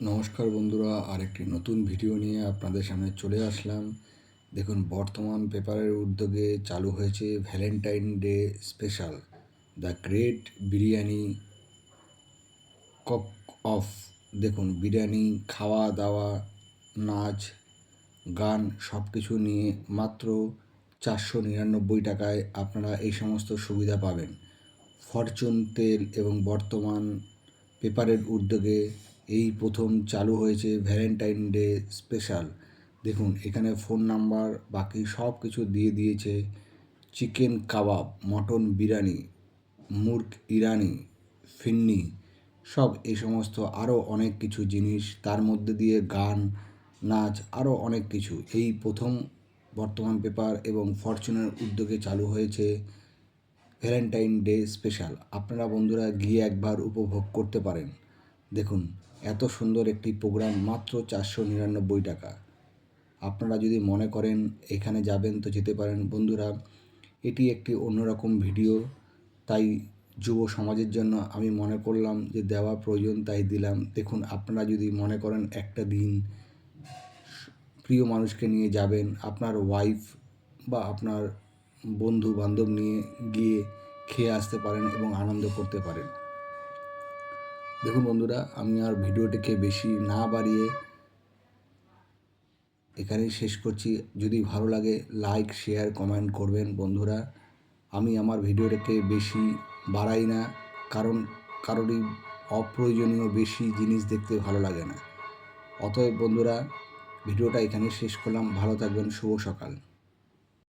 নমস্কার বন্ধুরা, আরেকটি নতুন ভিডিও নিয়ে আপনাদের সামনে চলে আসলাম। দেখুন, বর্তমান পেপারের উদ্যোগে চালু হয়েছে Valentine day special the great biryani cook of. দেখুন, বিরিয়ানি, খাওয়া দাওয়া, নাচ, গান সব কিছু নিয়ে মাত্র 499 টাকায় আপনারা এই সমস্ত সুবিধা পাবেন। ফরচুন তেল এবং বর্তমান পেপারের উদ্যোগে এই প্রথম চালু হয়েছে ভ্যালেন্টাইন ডে স্পেশাল। দেখুন, এখানে ফোন নাম্বার বাকি সব কিছু দিয়ে দিয়েছে। চিকেন কাবাব, মটন বিরিয়ানি, মুর্গ ইরানি, ফিন্নি, সব এই সমস্ত আরও অনেক কিছু জিনিস, তার মধ্যে দিয়ে গান, নাচ, আরও অনেক কিছু এই প্রথম বর্তমান পেপার এবং ফরচুনের উদ্যোগে চালু হয়েছে ভ্যালেন্টাইন ডে স্পেশাল। আপনারা বন্ধুরা গিয়ে একবার উপভোগ করতে পারেন। দেখুন, এত সুন্দর একটি প্রোগ্রাম মাত্র 499 টাকা। আপনারা যদি মনে করেন এখানে যাবেন তো যেতে পারেন বন্ধুরা। এটি একটি অন্যরকম ভিডিও, তাই যুব সমাজের জন্য আমি মনে করলাম যে দেওয়া প্রয়োজন, তাই দিলাম। দেখুন, আপনারা যদি মনে করেন একটা দিন প্রিয় মানুষকে নিয়ে যাবেন, আপনার ওয়াইফ বা আপনার বন্ধু বান্ধব নিয়ে গিয়ে খেয়ে আসতে পারেন এবং আনন্দ করতে পারেন। দেখুন বন্ধুরা, আমি আর ভিডিওটিকে বেশি না বাড়িয়ে এখানেই শেষ করছি। যদি ভালো লাগে লাইক, শেয়ার, কমেন্ট করবেন বন্ধুরা। আমি আমার ভিডিওটাকে বেশি বাড়াই না, কারণ কারোরই অপ্রয়োজনীয় বেশি জিনিস দেখতে ভালো লাগে না। অতএব বন্ধুরা, ভিডিওটা এখানেই শেষ করলাম। ভালো থাকবেন। শুভ সকাল।